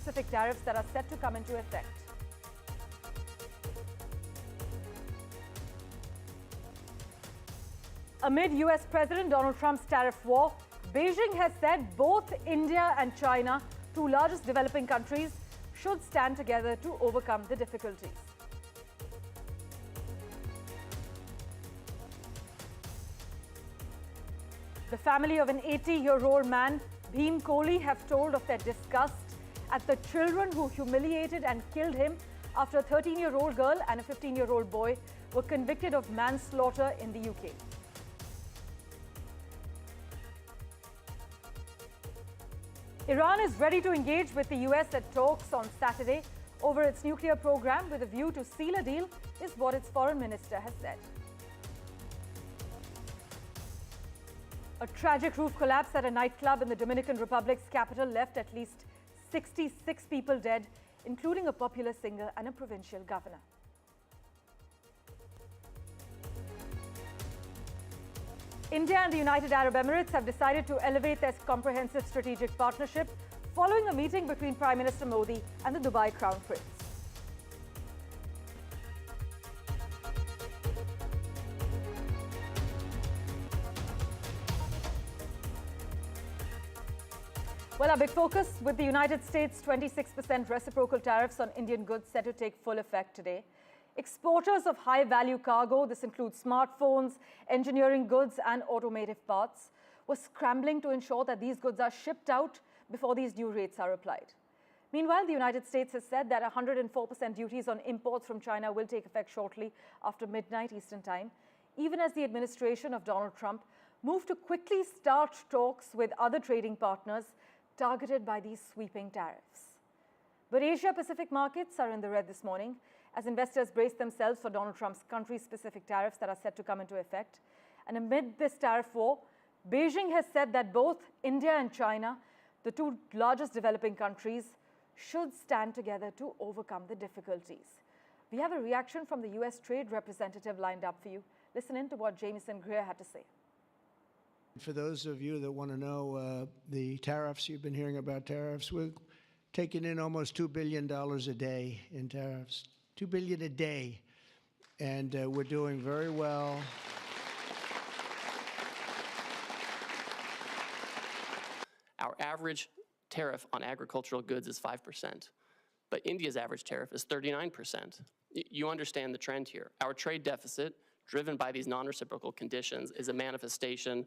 specific tariffs that are set to come into effect. Amid US President Donald Trump's tariff war, Beijing has said both India and China, two largest developing countries, should stand together to overcome the difficulties. The family of an 80-year-old man, Bhim Kohli, have told of their disgust at the children who humiliated and killed him after a 13-year-old girl and a 15-year-old boy were convicted of manslaughter in the UK. Iran is ready to engage with the US at talks on Saturday over its nuclear program with a view to seal a deal, is what its foreign minister has said. A tragic roof collapse at a nightclub in the Dominican Republic's capital left at least 66 people dead, including a popular singer and a provincial governor. India and the United Arab Emirates have decided to elevate their comprehensive strategic partnership following a meeting between Prime Minister Modi and the Dubai Crown Prince. Well, our big focus with the United States' 26% reciprocal tariffs on Indian goods set to take full effect today. Exporters of high-value cargo, this includes smartphones, engineering goods and automotive parts, were scrambling to ensure that these goods are shipped out before these new rates are applied. Meanwhile, the United States has said that 104% duties on imports from China will take effect shortly after midnight Eastern Time, even as the administration of Donald Trump moved to quickly start talks with other trading partners targeted by these sweeping tariffs. But Asia-Pacific markets are in the red this morning as investors brace themselves for Donald Trump's country-specific tariffs that are set to come into effect. And amid this tariff war, Beijing has said that both India and China, the two largest developing countries, should stand together to overcome the difficulties. We have a reaction from the US trade representative lined up for you. Listen in to what Jamieson Greer had to say. For those of you that want to know the tariffs, you've been hearing about tariffs, we're taking in almost $2 billion a day in tariffs. $2 billion a day, and we're doing very well. Our average tariff on agricultural goods is 5%, but India's average tariff is 39%. You understand the trend here. Our trade deficit, driven by these non-reciprocal conditions, is a manifestation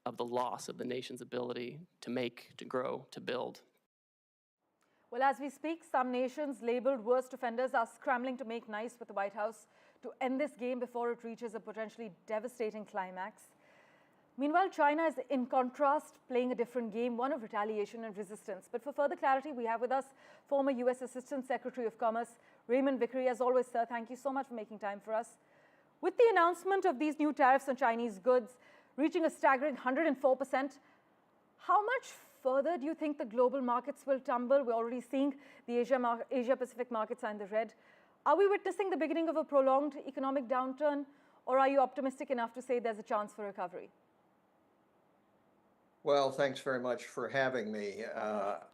of the loss of the nation's ability to make, to grow, to build. Well, as we speak, some nations labeled worst offenders are scrambling to make nice with the White House to end this game before it reaches a potentially devastating climax. Meanwhile, China is, in contrast, playing a different game, one of retaliation and resistance. But for further clarity, we have with us former US Assistant Secretary of Commerce, Raymond Vickery. As always, sir, thank you so much for making time for us. With the announcement of these new tariffs on Chinese goods reaching a staggering 104%, how much further do you think the global markets will tumble? We're already seeing the Asia-Pacific markets are in the red. Are we witnessing the beginning of a prolonged economic downturn, or are you optimistic enough to say there's a chance for recovery? Well, thanks very much for having me.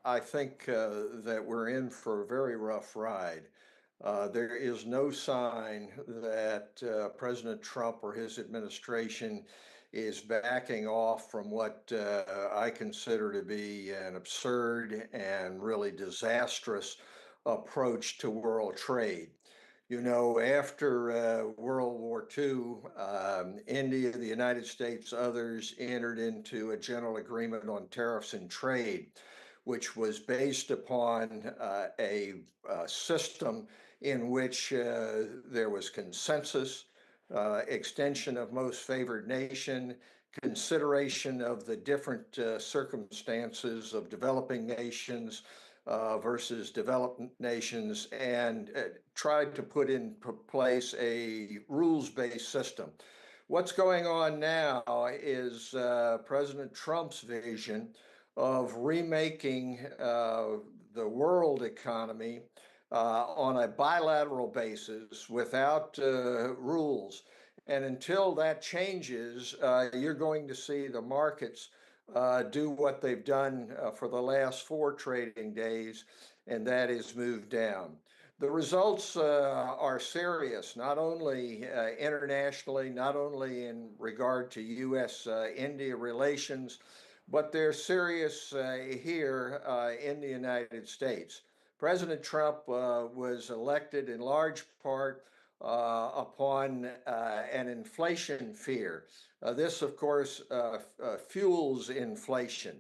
I think that we're in for a very rough ride. There is no sign that President Trump or his administration is backing off from what I consider to be an absurd and really disastrous approach to world trade. You know, after World War II, India, the United States, others entered into a general agreement on tariffs and trade, which was based upon a system in which there was consensus, extension of most favored nation, consideration of the different circumstances of developing nations versus developed nations, and tried to put in place a rules-based system. What's going on now is President Trump's vision of remaking the world economy on a bilateral basis without rules. And until that changes, you're going to see the markets do what they've done for the last 4 trading days, and that is moved down. The results are serious, not only internationally, not only in regard to U.S.-India relations, but they're serious here in the United States. President Trump was elected in large part upon an inflation fear. This, of course, fuels inflation.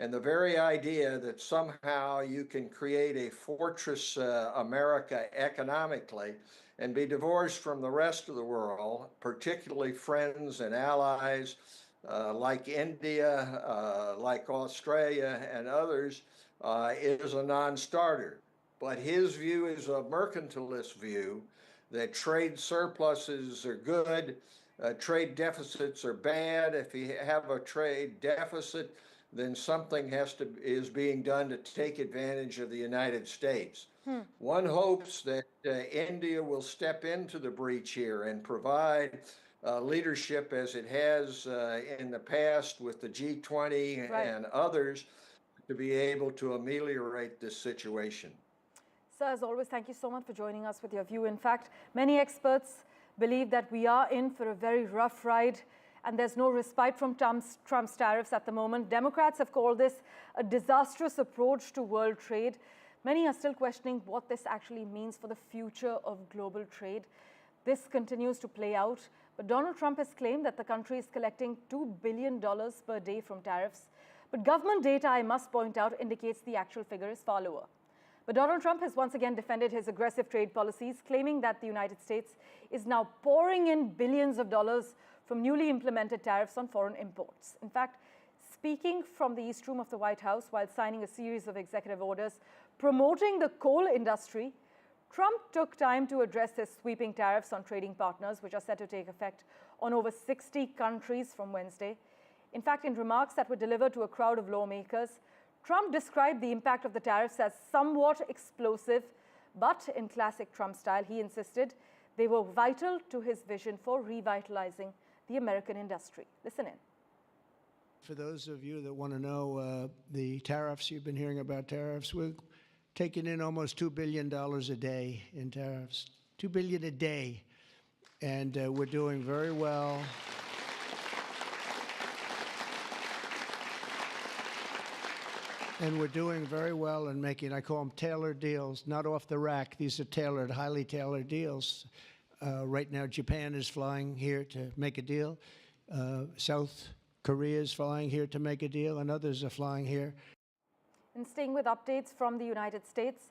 And the very idea that somehow you can create a fortress America economically and be divorced from the rest of the world, particularly friends and allies like India, like Australia and others, is a non-starter. But his view is a mercantilist view that trade surpluses are good, trade deficits are bad. If you have a trade deficit, then something is being done to take advantage of the United States. One hopes that India will step into the breach here and provide leadership as it has in the past with the G20 and others to be able to ameliorate this situation. Sir, as always, thank you so much for joining us with your view. In fact, many experts believe that we are in for a very rough ride and there's no respite from Trump's tariffs at the moment. Democrats have called this a disastrous approach to world trade. Many are still questioning what this actually means for the future of global trade. This continues to play out, but Donald Trump has claimed that the country is collecting $2 billion per day from tariffs. But government data, I must point out, indicates the actual figure is far lower. But Donald Trump has once again defended his aggressive trade policies, claiming that the United States is now pouring in billions of dollars from newly implemented tariffs on foreign imports. In fact, speaking from the East Room of the White House while signing a series of executive orders promoting the coal industry, Trump took time to address his sweeping tariffs on trading partners, which are set to take effect on over 60 countries from Wednesday. In fact, in remarks that were delivered to a crowd of lawmakers, Trump described the impact of the tariffs as somewhat explosive, but in classic Trump style, he insisted they were vital to his vision for revitalizing the American industry. Listen in. For those of you that want to know the tariffs, you've been hearing about tariffs, we're taking in almost $2 billion a day in tariffs. $2 billion a day. And we're doing very well. And we're doing very well in making, I call them tailored deals, not off the rack. These are tailored, highly tailored deals. Right now, Japan is flying here to make a deal. South Korea is flying here to make a deal, and others are flying here. And staying with updates from the United States,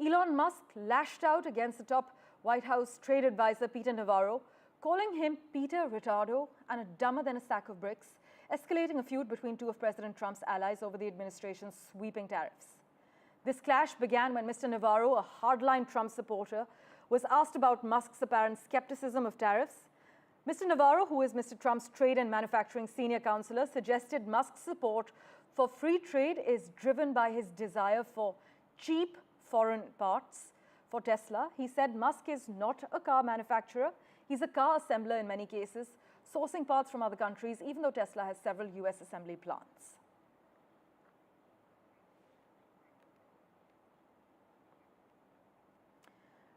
Elon Musk lashed out against the top White House trade advisor, Peter Navarro, calling him Peter Retardo and a dumber than a sack of bricks, escalating a feud between two of President Trump's allies over the administration's sweeping tariffs. This clash began when Mr. Navarro, a hardline Trump supporter, was asked about Musk's apparent skepticism of tariffs. Mr. Navarro, who is Mr. Trump's trade and manufacturing senior counselor, suggested Musk's support for free trade is driven by his desire for cheap foreign parts. For Tesla, he said Musk is not a car manufacturer. He's a car assembler in many cases, sourcing parts from other countries, even though Tesla has several US assembly plants.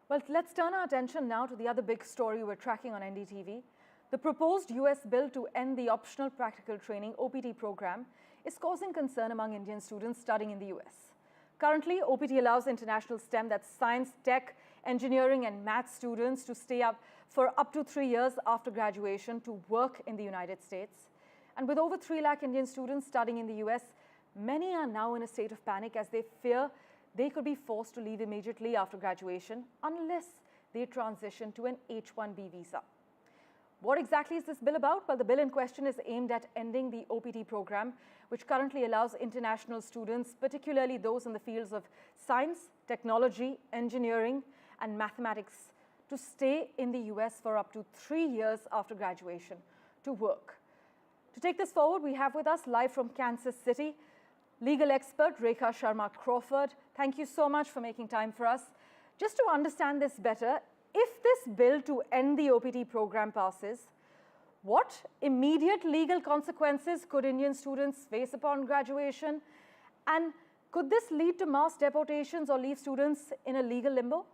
Well, let's turn our attention now to the other big story we're tracking on NDTV. The proposed US bill to end the optional practical training OPT program is causing concern among Indian students studying in the US. Currently, OPT allows international STEM, that's science, tech, engineering, and math students to stay up for up to 3 years after graduation to work in the United States. And with over 3 lakh Indian students studying in the US, many are now in a state of panic as they fear they could be forced to leave immediately after graduation unless they transition to an H-1B visa. What exactly is this bill about? Well, the bill in question is aimed at ending the OPT program, which currently allows international students, particularly those in the fields of science, technology, engineering, and mathematics, to stay in the US for up to 3 years after graduation to work. To take this forward, we have with us live from Kansas City, legal expert Rekha Sharma Crawford. Thank you so much for making time for us. Just to understand this better, if this bill to end the OPT program passes, what immediate legal consequences could Indian students face upon graduation? And Could this lead to mass deportations or leave students in a legal limbo?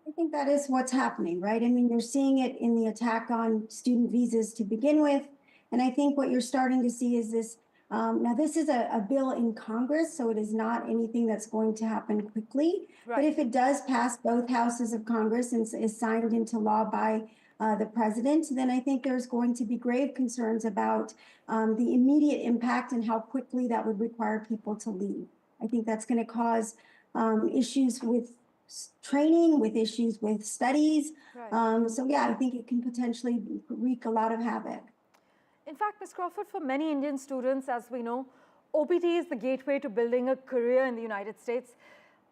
I think that is what's happening, right? I mean, you're seeing it in the attack on student visas to begin with. And I think what you're starting to see is this. Now, this is a bill in Congress, so it is not anything that's going to happen quickly. Right. But if it does pass both houses of Congress and is signed into law by the president, then I think there's going to be grave concerns about the immediate impact and how quickly that would require people to leave. I think that's going to cause issues with training, with issues with studies. Right. So yeah, I think it can potentially wreak a lot of havoc. In fact, Ms. Crawford, for many Indian students, as we know, OPT is the gateway to building a career in the United States.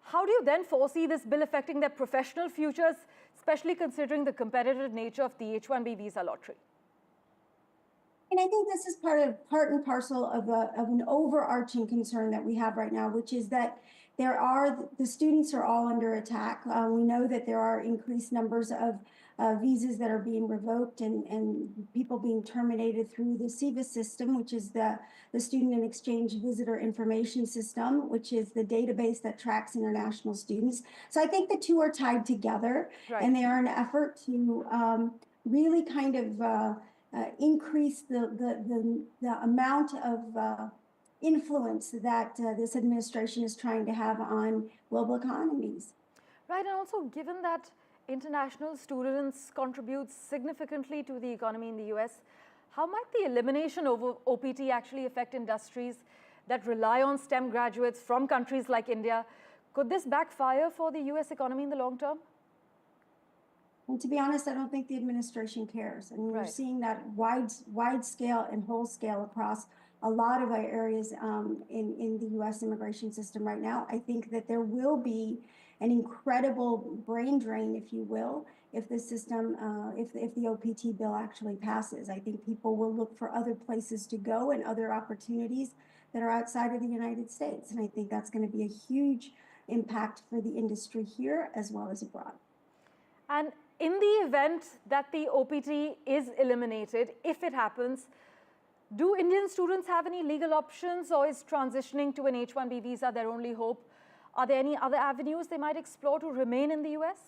How do you then foresee this bill affecting their professional futures, especially considering the competitive nature of the H-1B visa lottery? And I think this is part and parcel of an overarching concern that we have right now, which is that the students are all under attack. We know that there are increased numbers of visas that are being revoked and people being terminated through the SEVIS system, which is the Student and Exchange Visitor Information System, which is the database that tracks international students. So I think the two are tied together, Right. and they are an effort to really kind of increase the amount of influence that this administration is trying to have on global economies. Right, and also given that international students contribute significantly to the economy in the US, how might the elimination of OPT actually affect industries that rely on STEM graduates from countries like India? Could this backfire for the US economy in the long term? And to be honest, I don't think the administration cares. I mean, Right. we're seeing that wide scale and whole scale across a lot of our areas in the U.S. immigration system right now. I think that there will be an incredible brain drain, if you will, if the system, if the OPT bill actually passes. I think people will look for other places to go and other opportunities that are outside of the United States. And I think that's going to be a huge impact for the industry here as well as abroad. And in the event that the OPT is eliminated, if it happens, do Indian students have any legal options, or is transitioning to an H-1B visa their only hope? Are there any other avenues they might explore to remain in the US?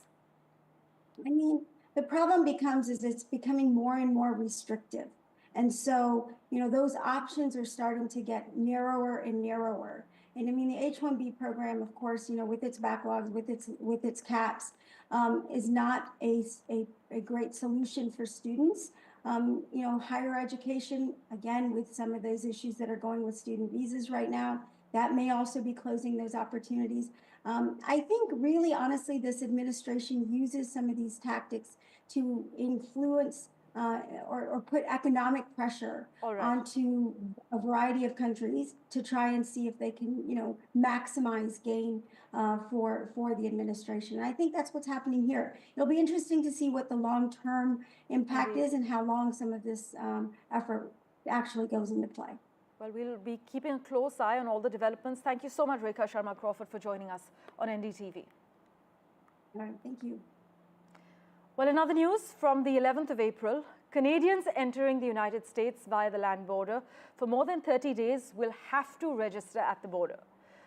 I mean, the problem is it's becoming more and more restrictive. And so, those options are starting to get narrower and narrower. And I mean, the H-1B program, of course, with its backlogs, with its caps, is not a great solution for students. Higher education, again, with some of those issues that are going with student visas right now, that may also be closing those opportunities. I think really, honestly, this administration uses some of these tactics to influence or put economic pressure onto a variety of countries to try and see if they can, maximize gain for the administration. And I think that's what's happening here. It'll be interesting to see what the long-term impact is and how long some of this effort actually goes into play. Well, we'll be keeping a close eye on all the developments. Thank you so much, Rekha Sharma Crawford, for joining us on NDTV. All right, thank you. Well, in other news, from the 11th of April, Canadians entering the United States via the land border for more than 30 days will have to register at the border.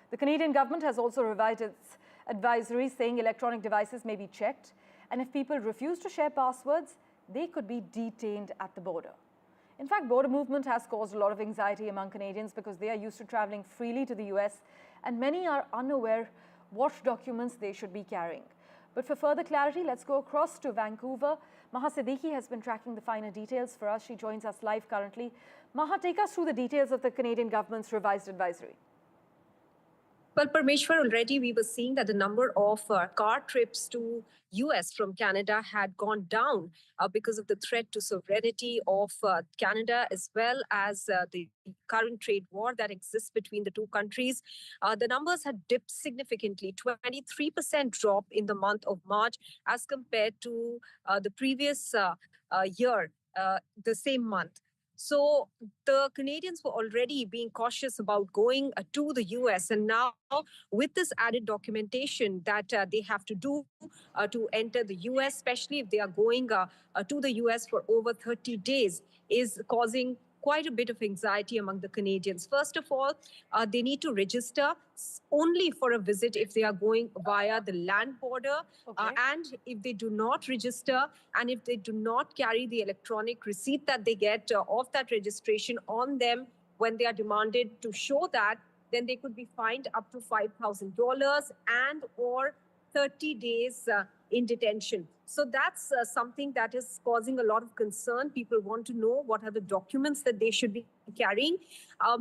The Canadian government has also revised its advisory saying electronic devices may be checked, and if people refuse to share passwords, they could be detained at the border. In fact, border movement has caused a lot of anxiety among Canadians because they are used to traveling freely to the US, and many are unaware what documents they should be carrying. But for further clarity, let's go across to Vancouver. Maha Siddiqui has been tracking the finer details for us. She joins us live currently. Maha, take us through the details of the Canadian government's revised advisory. Well, Parmeshwar, already we were seeing that the number of car trips to US from Canada had gone down because of the threat to sovereignty of Canada, as well as the current trade war that exists between the two countries. The numbers had dipped significantly, 23% drop in the month of March as compared to the previous year, the same month. So the Canadians were already being cautious about going to the US. And now with this added documentation that they have to do to enter the US, especially if they are going to the US for over 30 days, is causing quite a bit of anxiety among the Canadians. First of all, they need to register only for a visit if they are going via the land border. And if they do not register and if they do not carry the electronic receipt that they get of that registration on them when they are demanded to show that, then they could be fined up to $5,000 and or 30 days in detention. So that's something that is causing a lot of concern. People want to know what are the documents that they should be carrying.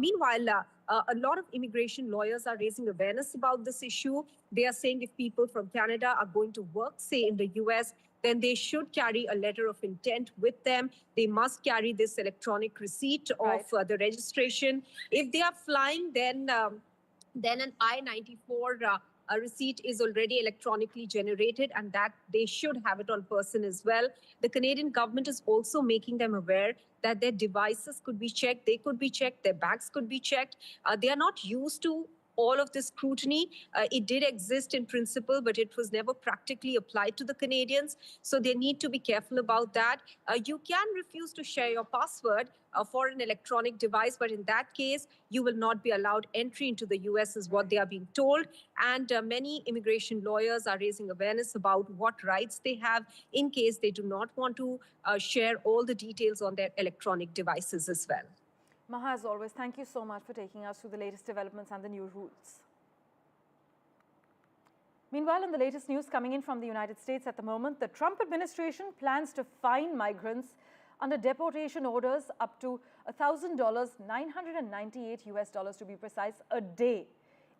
Meanwhile, a lot of immigration lawyers are raising awareness about this issue. They are saying if people from Canada are going to work, say, in the US, then they should carry a letter of intent with them. They must carry this electronic receipt of the registration. If they are flying, then an I-94 a receipt is already electronically generated, and that they should have it on person as well. The Canadian government is also making them aware that their devices could be checked, they could be checked, their bags could be checked. They are not used to all of this scrutiny. It did exist in principle, but it was never practically applied to the Canadians. So they need to be careful about that. You can refuse to share your password for an electronic device, but in that case, you will not be allowed entry into the US is what they are being told. And many immigration lawyers are raising awareness about what rights they have in case they do not want to share all the details on their electronic devices as well. Maha, as always, thank you so much for taking us through the latest developments and the new rules. Meanwhile, in the latest news coming in from the United States at the moment, the Trump administration plans to fine migrants under deportation orders up to $1,000, $998 to be precise, a day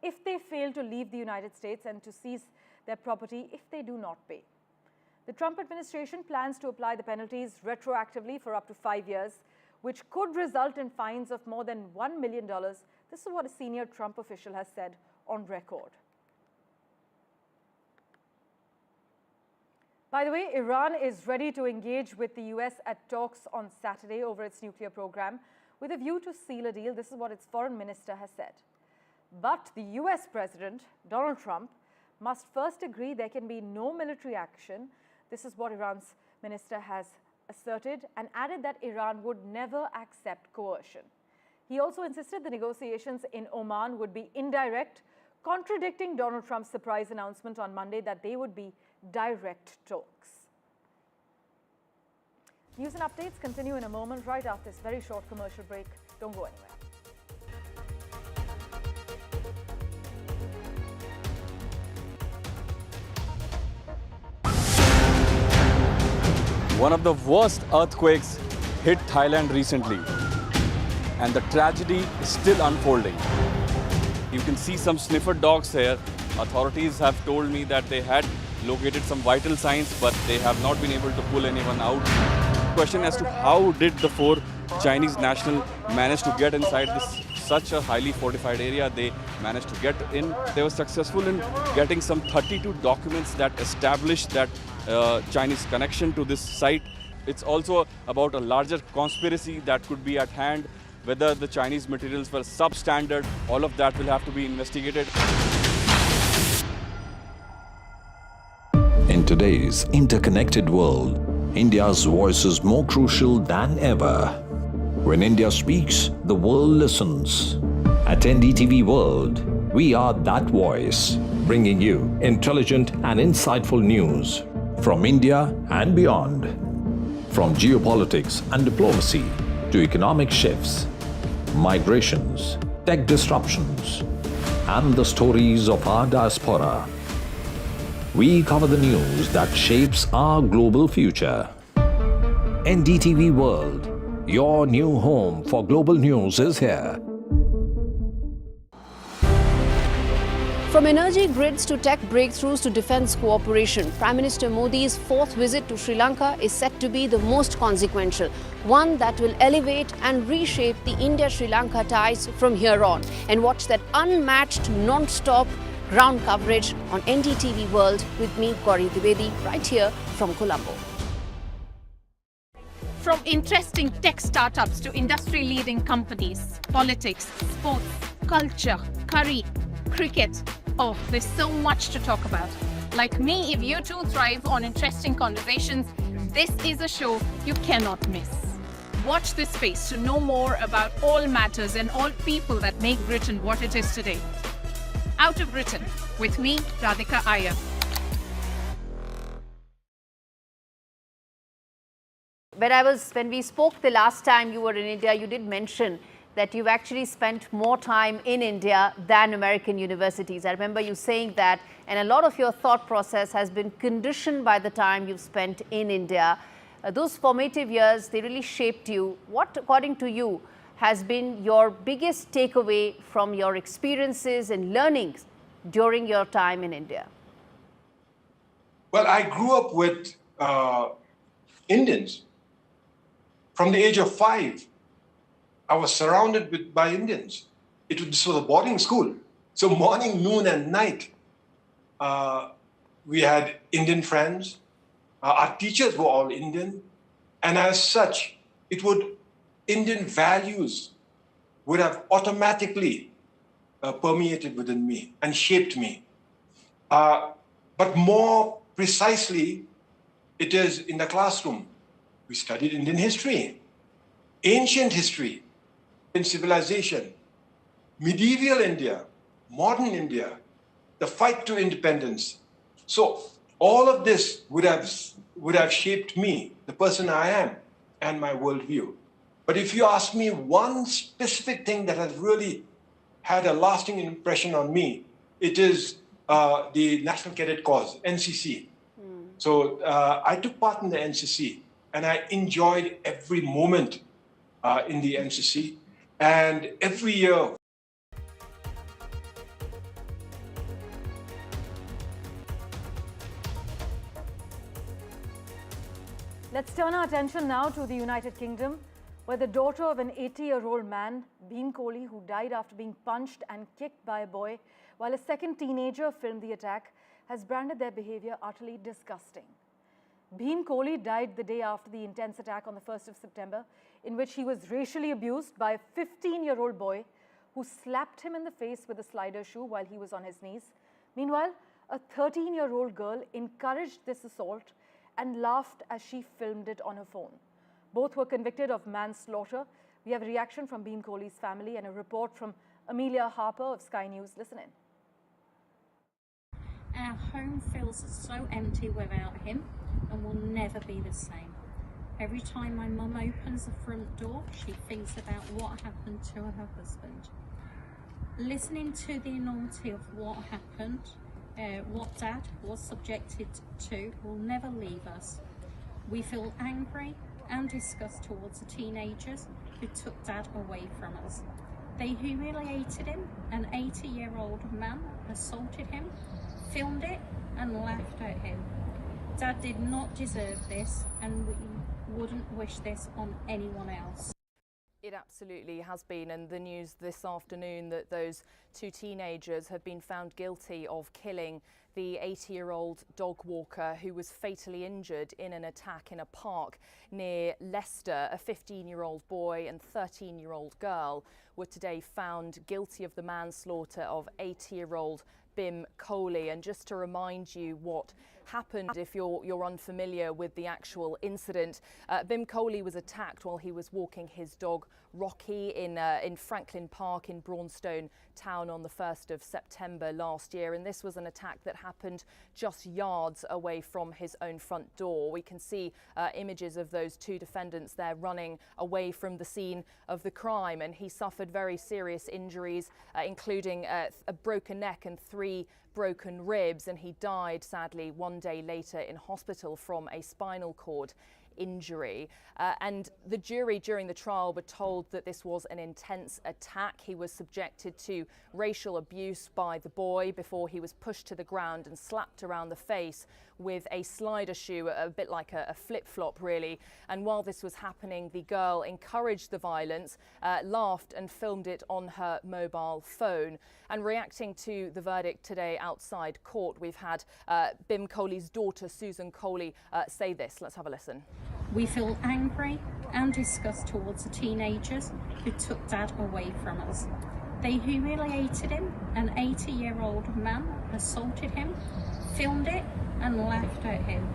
if they fail to leave the United States and to seize their property if they do not pay. The Trump administration plans to apply the penalties retroactively for up to 5 years, which could result in fines of more than $1 million. This is what a senior Trump official has said on record. By the way, Iran is ready to engage with the US at talks on Saturday over its nuclear program with a view to seal a deal. This is what its foreign minister has said. But the US President, Donald Trump, must first agree there can be no military action. This is what Iran's minister has asserted and added that Iran would never accept coercion. He also insisted the negotiations in Oman would be indirect, contradicting Donald Trump's surprise announcement on Monday that they would be direct talks. News and updates continue in a moment right after this very short commercial break. Don't go anywhere. One of the worst earthquakes hit Thailand recently, and the tragedy is still unfolding. You can see some sniffer dogs here. Authorities have told me that they had located some vital signs, but they have not been able to pull anyone out. Question as to how did the 4 Chinese nationals manage to get inside such a highly fortified area. They managed to get in. They were successful in getting some 32 documents that established that Chinese connection to this site. It's also about a larger conspiracy that could be at hand. Whether the Chinese materials were substandard, all of that will have to be investigated. In today's interconnected world, India's voice is more crucial than ever. When India speaks, the world listens. At NDTV World, we are that voice, bringing you intelligent and insightful news from India and beyond. From geopolitics and diplomacy to economic shifts, migrations, tech disruptions, and the stories of our diaspora. We cover the news that shapes our global future. NDTV World, your new home for global news, is here. From energy grids to tech breakthroughs to defense cooperation, Prime Minister Modi's 4th visit to Sri Lanka is set to be the most consequential, one that will elevate and reshape the India-Sri Lanka ties from here on. And watch that unmatched, non-stop ground coverage on NDTV World with me, Gauri Dwivedi, right here from Colombo. From interesting tech startups to industry-leading companies, politics, sports, culture, curry, cricket. Oh, there's so much to talk about. Like me, if you too thrive on interesting conversations, this is a show you cannot miss. Watch this space to know more about all matters and all people that make Britain what it is today. Out of Britain, with me, Radhika Iyer. When we spoke the last time you were in India, you did mention that you've actually spent more time in India than American universities. I remember you saying that, and a lot of your thought process has been conditioned by the time you've spent in India. Those formative years, they really shaped you. What, according to you, has been your biggest takeaway from your experiences and learnings during your time in India? Well, I grew up with Indians. From the age of 5, I was surrounded by Indians. This was a boarding school. So morning, noon, and night, we had Indian friends. Our teachers were all Indian. And as such, Indian values would have automatically permeated within me and shaped me. But more precisely, it is in the classroom. We studied Indian history, ancient history, in civilization, medieval India, modern India, the fight to independence. So all of this would have shaped me, the person I am, and my worldview. But if you ask me one specific thing that has really had a lasting impression on me, it is the National Cadet Corps, NCC. So I took part in the NCC, and I enjoyed every moment in the NCC. And every year, Let's turn our attention now to the United Kingdom, where the daughter of an 80-year-old man, Bheem Kohli, who died after being punched and kicked by a boy, while a second teenager filmed the attack, has branded their behavior utterly disgusting. Bheem Kohli died the day after the intense attack on the 1st of September, in which he was racially abused by a 15-year-old boy who slapped him in the face with a slider shoe while he was on his knees. Meanwhile, a 13-year-old girl encouraged this assault and laughed as she filmed it on her phone. Both were convicted of manslaughter. We have a reaction from Bheem Kohli's family and a report from Amelia Harper of Sky News. Listen in. Our home feels so empty without him and will never be the same. Every time my mum opens the front door, she thinks about what happened to her husband. Listening to the enormity of what happened, what Dad was subjected to, will never leave us. We feel angry and disgust towards the teenagers who took Dad away from us. They humiliated him. An 80-year-old man assaulted him, filmed it and laughed at him. Dad did not deserve this, and we wouldn't wish this on anyone else. It absolutely has been, and the news this afternoon that those two teenagers have been found guilty of killing the 80-year-old dog walker who was fatally injured in an attack in a park near Leicester. A 15-year-old boy and 13-year-old girl were today found guilty of the manslaughter of 80-year-old Bheem Kohli. And just to remind you what happened, if you're unfamiliar with the actual incident, Bheem Kohli was attacked while he was walking his dog Rocky in Franklin Park in Braunstone Town on the 1st of September last year, and this was an attack that happened just yards away from his own front door. We can see images of those two defendants there running away from the scene of the crime, and he suffered very serious injuries, including a broken neck and 3 broken ribs, and he died sadly one day later in hospital from a spinal cord injury. And the jury during the trial were told that this was an intense attack. He was subjected to racial abuse by the boy before he was pushed to the ground and slapped around the face with a slider shoe, a bit like a flip-flop really. And while this was happening, the girl encouraged the violence, laughed and filmed it on her mobile phone. And reacting to the verdict today outside court, we've had Bheem Kohli's daughter, Susan Kohli, say this. Let's have a listen. We feel angry and disgust towards the teenagers who took Dad away from us. They humiliated him. An 80-year-old man assaulted him, filmed it and laughed at him.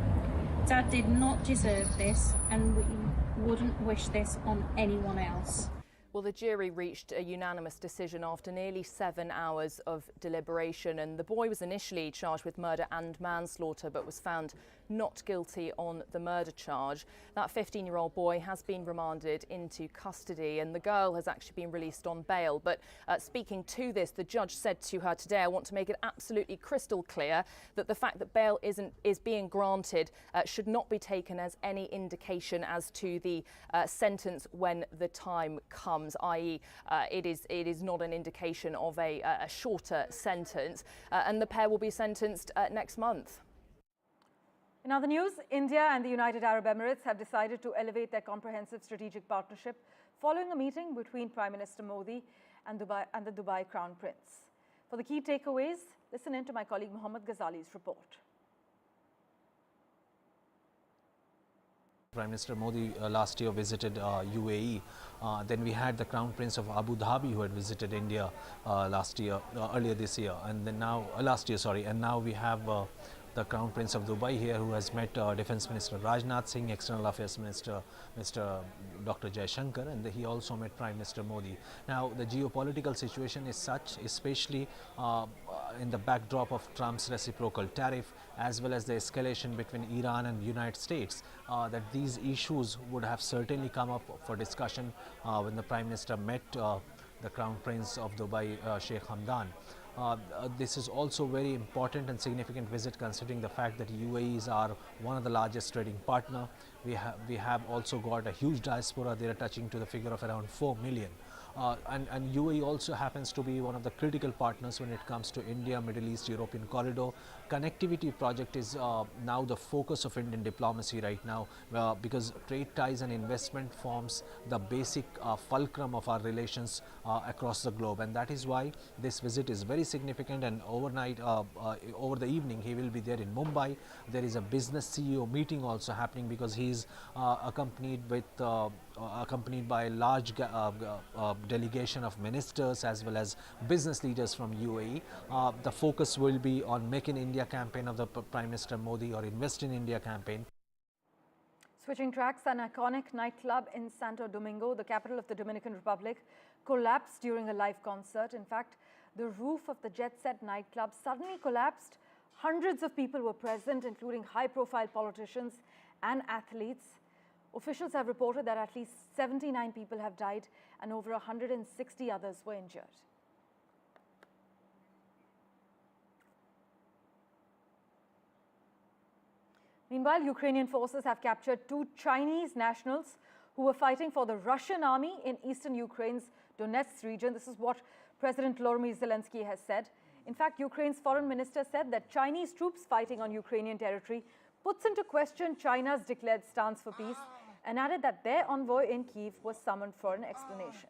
Dad did not deserve this, and we wouldn't wish this on anyone else. Well, the jury reached a unanimous decision after nearly 7 hours of deliberation, and the boy was initially charged with murder and manslaughter but was found not guilty on the murder charge. That 15-year-old boy has been remanded into custody and the girl has actually been released on bail. But speaking to this, the judge said to her today, I want to make it absolutely crystal clear that the fact that bail is being granted should not be taken as any indication as to the sentence when the time comes, i.e. it is not an indication of a shorter sentence, and the pair will be sentenced next month. In other news, India and the United Arab Emirates have decided to elevate their comprehensive strategic partnership following a meeting between Prime Minister Modi and the Dubai Crown Prince. For the key takeaways, listen in to my colleague Mohammad Ghazali's report. Prime Minister Modi last year visited UAE. Then we had the Crown Prince of Abu Dhabi who had visited India earlier this year, and then now and now we have the Crown Prince of Dubai here, who has met Defence Minister Rajnath Singh, External Affairs Minister Mr. Dr. Jaishankar, and he also met Prime Minister Modi. Now, the geopolitical situation is such, especially in the backdrop of Trump's reciprocal tariff, as well as the escalation between Iran and the United States, that these issues would have certainly come up for discussion when the Prime Minister met the Crown Prince of Dubai, Sheikh Hamdan. This is also very important and significant visit, considering the fact that UAEs are one of the largest trading partner. We have also got a huge diaspora. They are touching to the figure of around 4 million. And UAE also happens to be one of the critical partners when it comes to India, Middle East, European corridor. Connectivity project is now the focus of Indian diplomacy right now, because trade ties and investment forms the basic fulcrum of our relations across the globe, and that is why this visit is very significant. And overnight, over the evening, he will be there in Mumbai. There is a business CEO meeting also happening, because he is accompanied by a large delegation of ministers as well as business leaders from UAE. The focus will be on Make in India campaign of the Prime Minister Modi, or Invest in India campaign. Switching tracks, an iconic nightclub in Santo Domingo, the capital of the Dominican Republic, collapsed during a live concert. In fact, the roof of the Jet Set nightclub suddenly collapsed. Hundreds of people were present, including high-profile politicians and athletes. Officials have reported that at least 79 people have died and over 160 others were injured. Meanwhile, Ukrainian forces have captured 2 Chinese nationals who were fighting for the Russian army in eastern Ukraine's Donetsk region. This is what President Volodymyr Zelensky has said. In fact, Ukraine's foreign minister said that Chinese troops fighting on Ukrainian territory puts into question China's declared stance for peace, and added that their envoy in Kyiv was summoned for an explanation.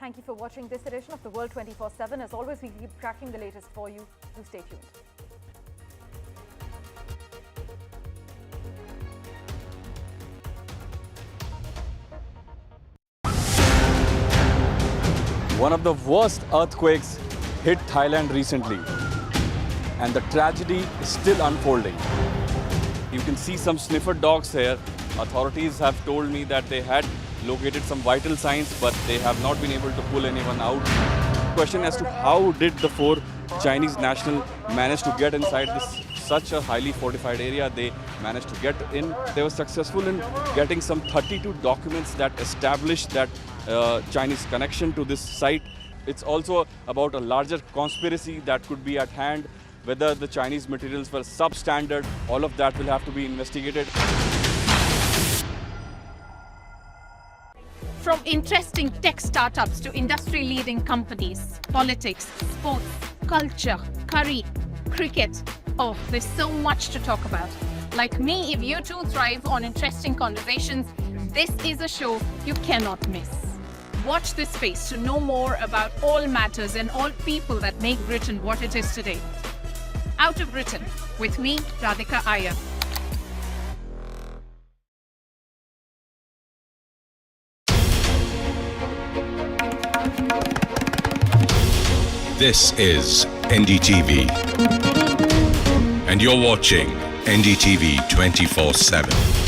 Thank you for watching this edition of The World 24/7. As always, we keep tracking the latest for you. Do stay tuned. One of the worst earthquakes hit Thailand recently, and the tragedy is still unfolding. You can see some sniffer dogs here. Authorities have told me that they had located some vital signs, but they have not been able to pull anyone out. Question as to how did the 4 Chinese nationals manage to get inside such a highly fortified area. They managed to get in. They were successful in getting some 32 documents that established that Chinese connection to this site. It's also about a larger conspiracy that could be at hand. Whether the Chinese materials were substandard, all of that will have to be investigated. From interesting tech startups to industry-leading companies, politics, sports, culture, curry, cricket. Oh, there's so much to talk about. Like me, if you too thrive on interesting conversations, this is a show you cannot miss. Watch this space to know more about all matters and all people that make Britain what it is today. Out of Britain, with me, Radhika Iyer. This is NDTV. and you're watching NDTV 24/7.